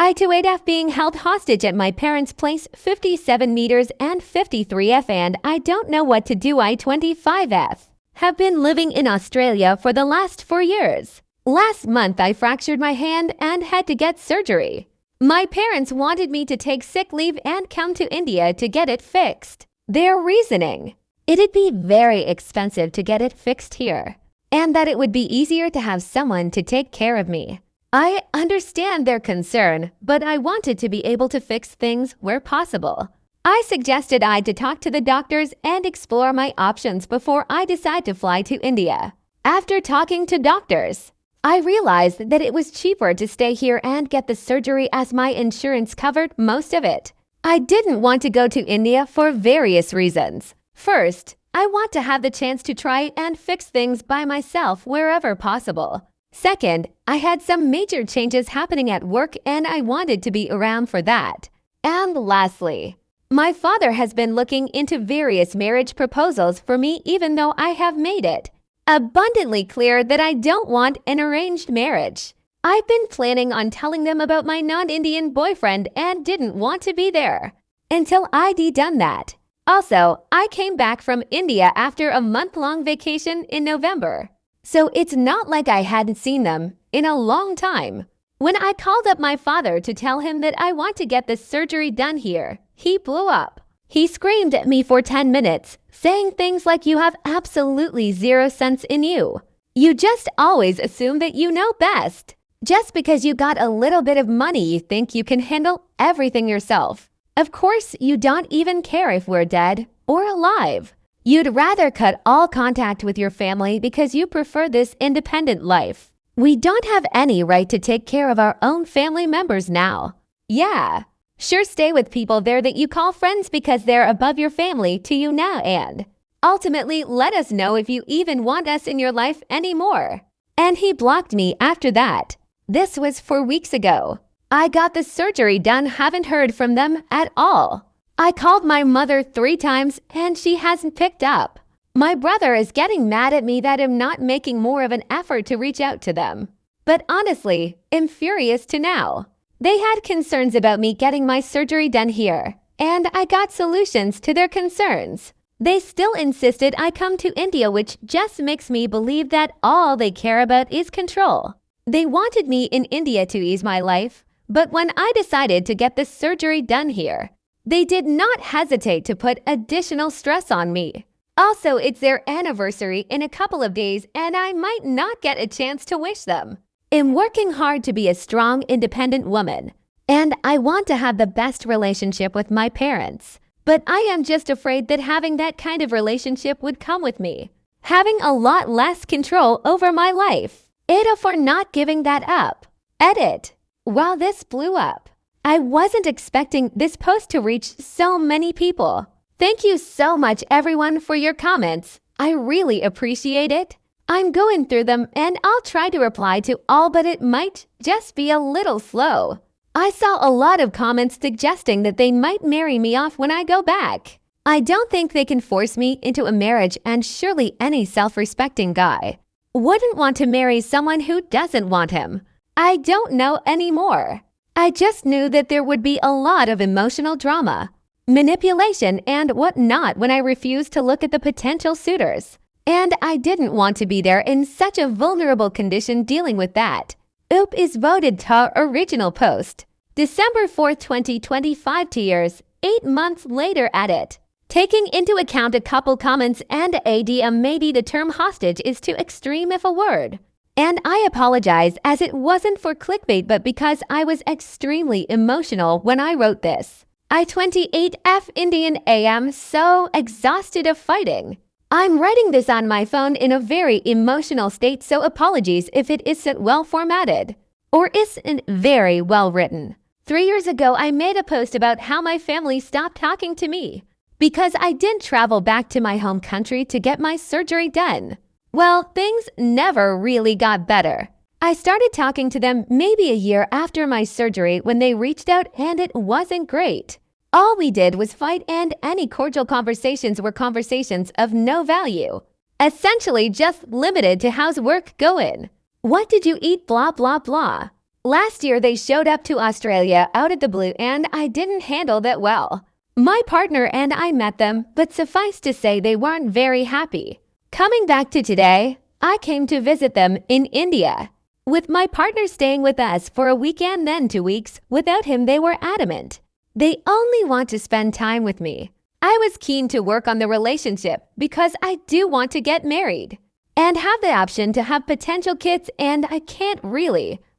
I-28F being held hostage at my parents' place 57 meters and 53F, and I don't know what to do. I-25F. Have been living in Australia for the last 4 years. Last month I fractured my hand and had to get surgery. My parents wanted me to take sick leave and come to India to get it fixed. Their reasoning: it'd be very expensive to get it fixed here, and that it would be easier to have someone to take care of me. I understand their concern, but I wanted to be able to fix things where possible. I suggested I to talk to the doctors and explore my options before I decide to fly to India. After talking to doctors, I realized that it was cheaper to stay here and get the surgery as my insurance covered most of it. I didn't want to go to India for various reasons. First, I want to have the chance to try and fix things by myself wherever possible. Second, I had some major changes happening at work and I wanted to be around for that. And lastly, my father has been looking into various marriage proposals for me, even though I have made it abundantly clear that I don't want an arranged marriage. I've been planning on telling them about my non-Indian boyfriend and didn't want to be there until I'd done that. Also, I came back from India after a month-long vacation in November, so it's not like I hadn't seen them in a long time. When I called up my father to tell him that I want to get the surgery done here, he blew up. He screamed at me for 10 minutes, saying things like, "You have absolutely zero sense in you. You just always assume that you know best. Just because you got a little bit of money, you think you can handle everything yourself. Of course, you don't even care if we're dead or alive. You'd rather cut all contact with your family because you prefer this independent life. We don't have any right to take care of our own family members now. Yeah, sure, stay with people there that you call friends because they're above your family to you now, and ultimately let us know if you even want us in your life anymore." And he blocked me after that. This was 4 weeks ago. I got the surgery done, haven't heard from them at all. I called my mother 3 times and she hasn't picked up. My brother is getting mad at me that I'm not making more of an effort to reach out to them. But honestly, I'm furious to now. They had concerns about me getting my surgery done here, and I got solutions to their concerns. They still insisted I come to India, which just makes me believe that all they care about is control. They wanted me in India to ease my life, but when I decided to get the surgery done here, they did not hesitate to put additional stress on me. Also, it's their anniversary in a couple of days and I might not get a chance to wish them. I'm working hard to be a strong, independent woman, and I want to have the best relationship with my parents. But I am just afraid that having that kind of relationship would come with me having a lot less control over my life. Ada for not giving that up. Edit. Wow, this blew up. I wasn't expecting this post to reach so many people. Thank you so much, everyone, for your comments. I really appreciate it. I'm going through them and I'll try to reply to all, but it might just be a little slow. I saw a lot of comments suggesting that they might marry me off when I go back. I don't think they can force me into a marriage, and surely any self-respecting guy wouldn't want to marry someone who doesn't want him. I don't know anymore. I just knew that there would be a lot of emotional drama, manipulation, and whatnot when I refused to look at the potential suitors. And I didn't want to be there in such a vulnerable condition dealing with that. Oop is voted to original post. December 4th, 2025 tears, 8 months later edit. Taking into account a couple comments and ADM, maybe the term hostage is too extreme if a word. And I apologize, as it wasn't for clickbait but because I was extremely emotional when I wrote this. I-28F Indian AM, so exhausted of fighting. I'm writing this on my phone in a very emotional state, so apologies if it isn't well formatted or isn't very well written. 3 years ago, I made a post about how my family stopped talking to me because I didn't travel back to my home country to get my surgery done. Well, things never really got better. I started talking to them maybe a year after my surgery when they reached out, and it wasn't great. All we did was fight, and any cordial conversations were conversations of no value. Essentially just limited to how's work going? What did you eat? Blah, blah, blah. Last year, they showed up to Australia out of the blue and I didn't handle that well. My partner and I met them, but suffice to say they weren't very happy. Coming back to today, I came to visit them in India. With my partner staying with us for a week and then 2 weeks, without him they were adamant. They only want to spend time with me. I was keen to work on the relationship because I do want to get married and have the option to have potential kids, and I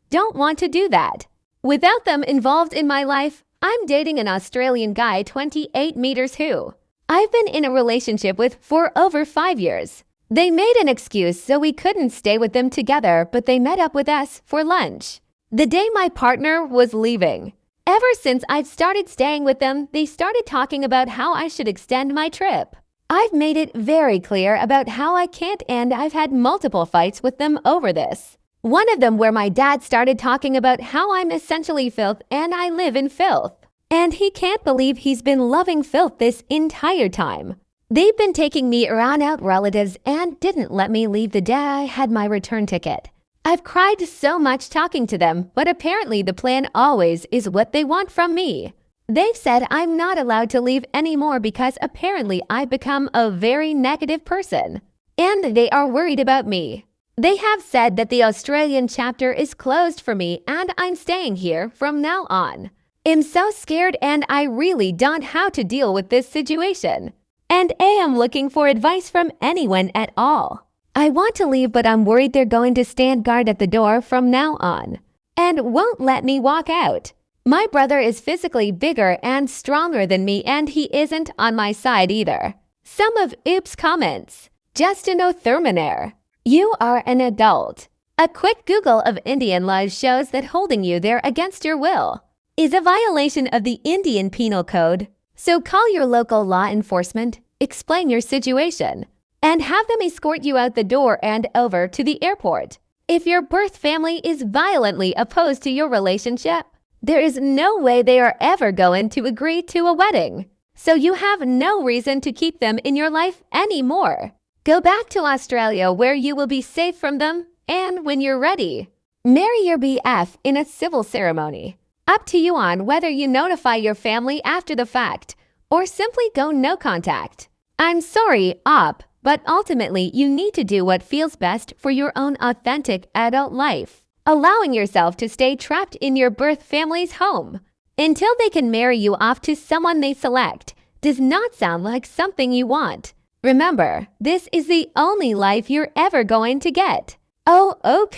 don't want to do that. Without them involved in my life, I'm dating an Australian guy 28 meters who I've been in a relationship with for over 5 years. They made an excuse so we couldn't stay with them together, but they met up with us for lunch the day my partner was leaving. Ever since I've started staying with them, they started talking about how I should extend my trip. I've made it very clear about how I can't, and I've had multiple fights with them over this. One of them where my dad started talking about how I'm essentially filth and I live in filth. And he can't believe he's been loving filth this entire time. They've been taking me around out relatives and didn't let me leave the day I had my return ticket. I've cried so much talking to them, but apparently the plan always is what they want from me. They've said I'm not allowed to leave anymore because apparently I've become a very negative person. And they are worried about me. They have said that the Australian chapter is closed for me and I'm staying here from now on. I'm so scared and I really don't know how to deal with this situation. And I am looking for advice from anyone at all. I want to leave, but I'm worried they're going to stand guard at the door from now on and won't let me walk out. My brother is physically bigger and stronger than me, and he isn't on my side either. Some of Oop's comments. Justin O'Thurmaner. You are an adult. A quick Google of Indian laws shows that holding you there against your will is a violation of the Indian Penal Code. So call your local law enforcement, explain your situation, and have them escort you out the door and over to the airport. If your birth family is violently opposed to your relationship, there is no way they are ever going to agree to a wedding. So you have no reason to keep them in your life anymore. Go back to Australia where you will be safe from them, and when you're ready, marry your BF in a civil ceremony. Up to you on whether you notify your family after the fact or simply go no contact. I'm sorry, Op, but ultimately you need to do what feels best for your own authentic adult life. Allowing yourself to stay trapped in your birth family's home until they can marry you off to someone they select does not sound like something you want. Remember, this is the only life you're ever going to get. OOP,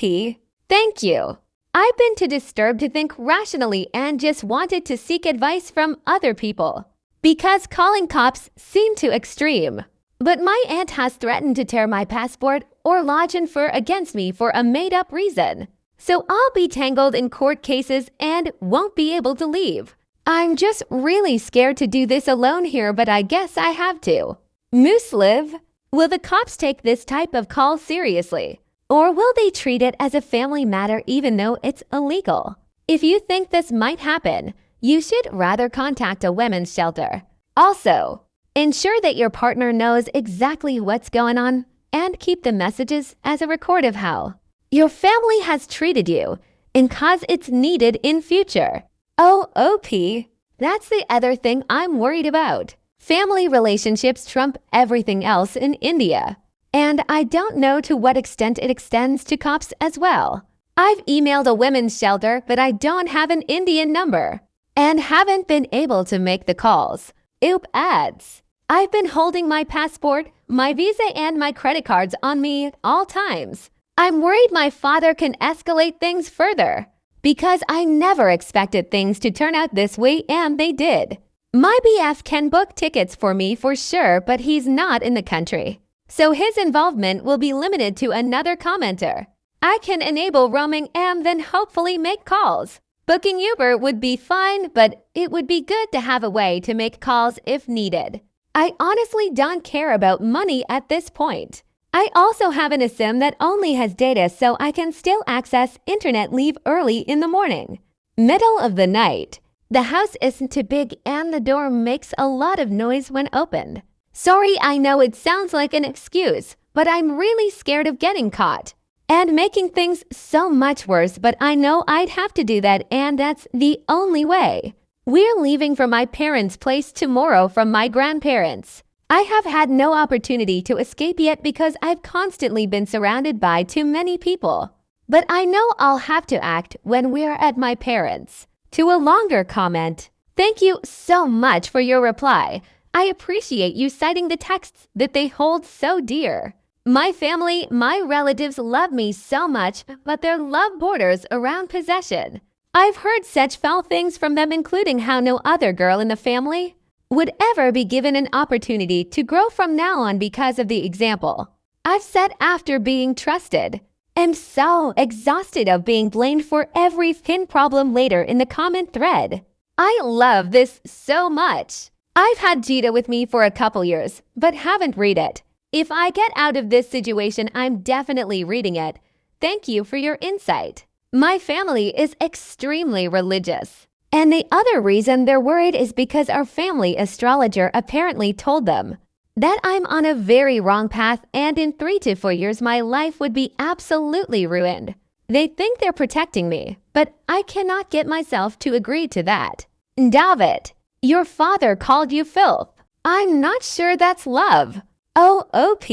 thank you. I've been too disturbed to think rationally and just wanted to seek advice from other people because calling cops seemed too extreme. But my aunt has threatened to tear my passport or lodge an infer against me for a made-up reason. So I'll be tangled in court cases and won't be able to leave. I'm just really scared to do this alone here, but I guess I have to. Mooseliv, will the cops take this type of call seriously? Or will they treat it as a family matter even though it's illegal? If you think this might happen, you should rather contact a women's shelter. Also, ensure that your partner knows exactly what's going on and keep the messages as a record of how your family has treated you and cause it's needed in future. OOP, that's the other thing I'm worried about. Family relationships trump everything else in India. And I don't know to what extent it extends to cops as well. I've emailed a women's shelter, but I don't have an Indian number and haven't been able to make the calls. Oop adds. I've been holding my passport, my visa, and my credit cards on me at all times. I'm worried my father can escalate things further because I never expected things to turn out this way, and they did. My BF can book tickets for me for sure, but he's not in the country. So his involvement will be limited to another commenter. I can enable roaming and then hopefully make calls. Booking Uber would be fine, but it would be good to have a way to make calls if needed. I honestly don't care about money at this point. I also have an SIM that only has data so I can still access internet leave early in the morning. Middle of the night. The house isn't too big and the door makes a lot of noise when opened. Sorry, I know it sounds like an excuse, but I'm really scared of getting caught. and making things so much worse, but I know I'd have to do that, and that's the only way. We're leaving for my parents' place tomorrow from my grandparents. I have had no opportunity to escape yet because I've constantly been surrounded by too many people. But I know I'll have to act when we're at my parents'. To a longer comment, thank you so much for your reply. I appreciate you citing the texts that they hold so dear. My family, my relatives love me so much, but their love borders around possession. I've heard such foul things from them, including how no other girl in the family would ever be given an opportunity to grow from now on because of the example I've set after being trusted. I'm so exhausted of being blamed for every skin problem later in the comment thread. I love this so much. I've had Gita with me for a couple years, but haven't read it. If I get out of this situation, I'm definitely reading it. Thank you for your insight. My family is extremely religious. And the other reason they're worried is because our family astrologer apparently told them that I'm on a very wrong path, and in 3 to 4 years my life would be absolutely ruined. They think they're protecting me, but I cannot get myself to agree to that. David, your father called you filth. I'm not sure that's love. OP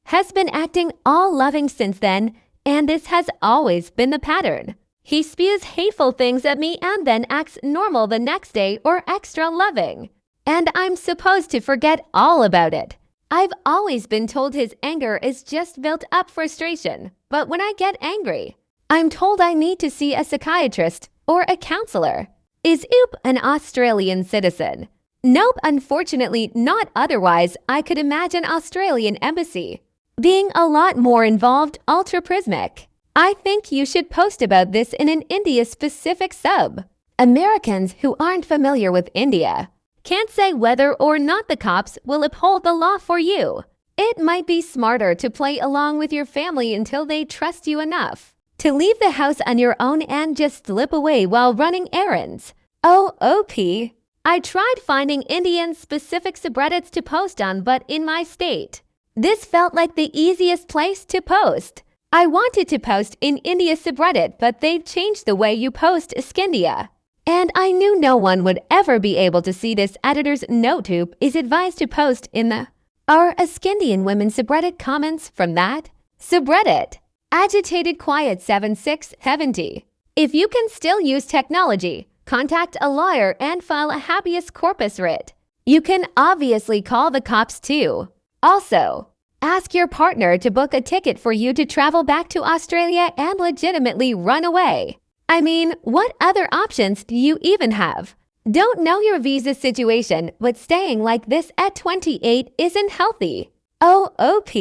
has been acting all loving since then, and this has always been the pattern. He spews hateful things at me and then acts normal the next day or extra loving. And I'm supposed to forget all about it. I've always been told his anger is just built up frustration, but when I get angry, I'm told I need to see a psychiatrist or a counselor. Is Oop an Australian citizen? Nope, unfortunately not. Otherwise, I could imagine Australian embassy being a lot more involved. Ultra Prismic, I think you should post about this in an India-specific sub. Americans who aren't familiar with India can't say whether or not the cops will uphold the law for you. It might be smarter to play along with your family until they trust you enough to leave the house on your own and just slip away while running errands. OP, I tried finding Indian-specific subreddits to post on, but in my state, this felt like the easiest place to post. I wanted to post in India subreddit, but they've changed the way you post Skindia. And I knew no one would ever be able to see this. Editor's note: is advised to post in the Skindian women subreddit comments from that subreddit. Agitated Quiet 7670. If you can still use technology, contact a lawyer and file a habeas corpus writ. You can obviously call the cops too. Also, ask your partner to book a ticket for you to travel back to Australia and legitimately run away. I mean, what other options do you even have? Don't know your visa situation, but staying like this at 28 isn't healthy. OP,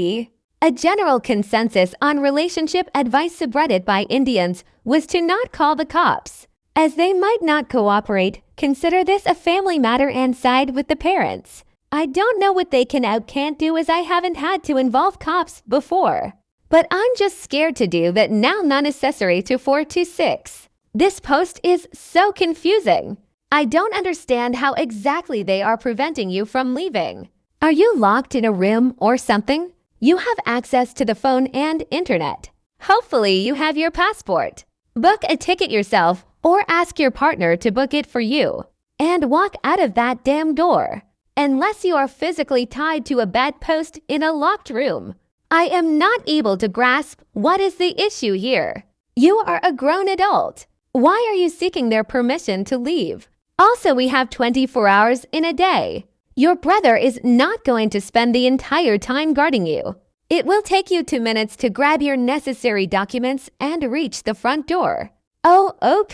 a general consensus on relationship advice subreddit by Indians was to not call the cops, as they might not cooperate. Consider this a family matter and side with the parents. I don't know what they can't do, as I haven't had to involve cops before. But I'm just scared to do that now. Non-necessary to 426. This post is so confusing. I don't understand how exactly they are preventing you from leaving. Are you locked in a room or something? You have access to the phone and internet. Hopefully you have your passport. Book a ticket yourself or ask your partner to book it for you. And walk out of that damn door. Unless you are physically tied to a bedpost in a locked room. I am not able to grasp what is the issue here. You are a grown adult. Why are you seeking their permission to leave? Also, we have 24 hours in a day. Your brother is not going to spend the entire time guarding you. It will take you 2 minutes to grab your necessary documents and reach the front door. OP,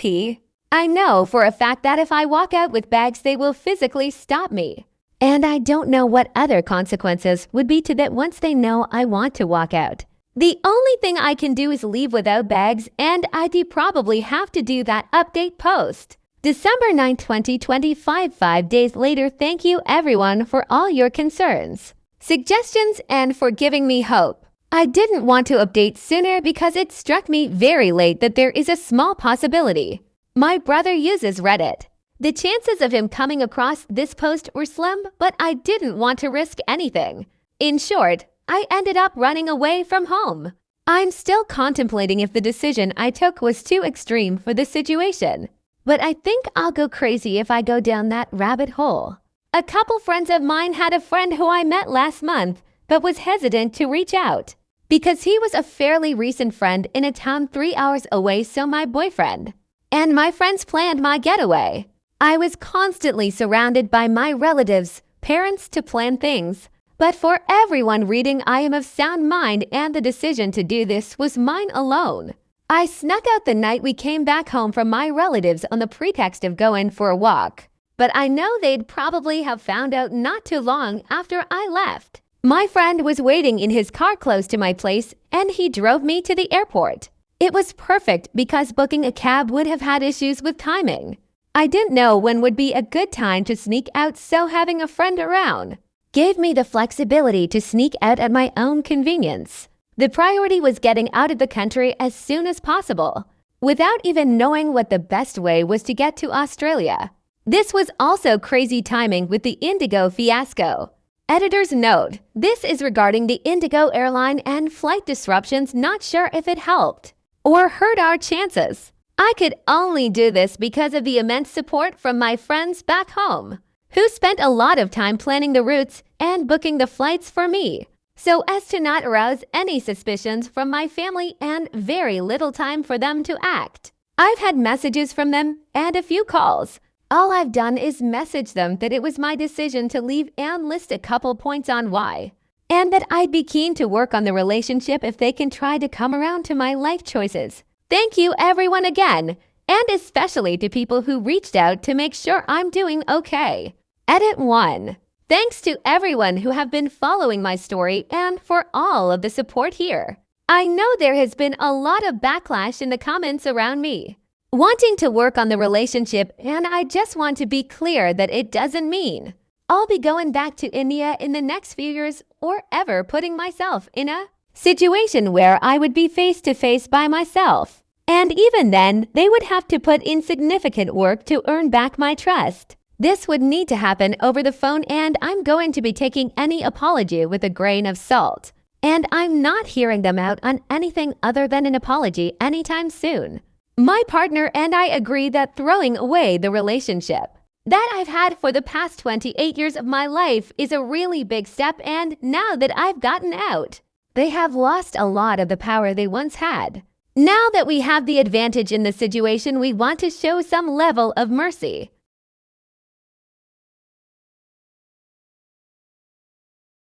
I know for a fact that if I walk out with bags, they will physically stop me. And I don't know what other consequences would be to that once they know I want to walk out. The only thing I can do is leave without bags, and I'd probably have to do that update post. December 9, 2025, 5 days later. Thank you everyone for all your concerns, suggestions, and for giving me hope. I didn't want to update sooner because it struck me very late that there is a small possibility my brother uses Reddit. The chances of him coming across this post were slim, but I didn't want to risk anything. In short, I ended up running away from home. I'm still contemplating if the decision I took was too extreme for the situation. But I think I'll go crazy if I go down that rabbit hole. A couple friends of mine had a friend who I met last month, but was hesitant to reach out because he was a fairly recent friend in a town 3 hours away, so my boyfriend and my friends planned my getaway. I was constantly surrounded by my relatives, parents to plan things. But for everyone reading, I am of sound mind, and the decision to do this was mine alone. I snuck out the night we came back home from my relatives on the pretext of going for a walk. But I know they'd probably have found out not too long after I left. My friend was waiting in his car close to my place, and he drove me to the airport. It was perfect because booking a cab would have had issues with timing. I didn't know when would be a good time to sneak out, so having a friend around gave me the flexibility to sneak out at my own convenience. The priority was getting out of the country as soon as possible, without even knowing what the best way was to get to Australia. This was also crazy timing with the Indigo fiasco. Editor's note: this is regarding the Indigo airline and flight disruptions. Not sure if it helped or hurt our chances. I could only do this because of the immense support from my friends back home, who spent a lot of time planning the routes and booking the flights for me, so as to not arouse any suspicions from my family, and very little time for them to act. I've had messages from them and a few calls. All I've done is message them that it was my decision to leave and list a couple points on why, and that I'd be keen to work on the relationship if they can try to come around to my life choices. Thank you everyone again, and especially to people who reached out to make sure I'm doing okay. Edit 1. Thanks to everyone who have been following my story and for all of the support here. I know there has been a lot of backlash in the comments around me wanting to work on the relationship, and I just want to be clear that it doesn't mean I'll be going back to India in the next few years or ever putting myself in a situation where I would be face to face by myself. And even then, they would have to put in significant work to earn back my trust. This would need to happen over the phone, and I'm going to be taking any apology with a grain of salt. And I'm not hearing them out on anything other than an apology anytime soon. My partner and I agree that throwing away the relationship that I've had for the past 28 years of my life is a really big step, and now that I've gotten out, they have lost a lot of the power they once had. Now that we have the advantage in the situation, we want to show some level of mercy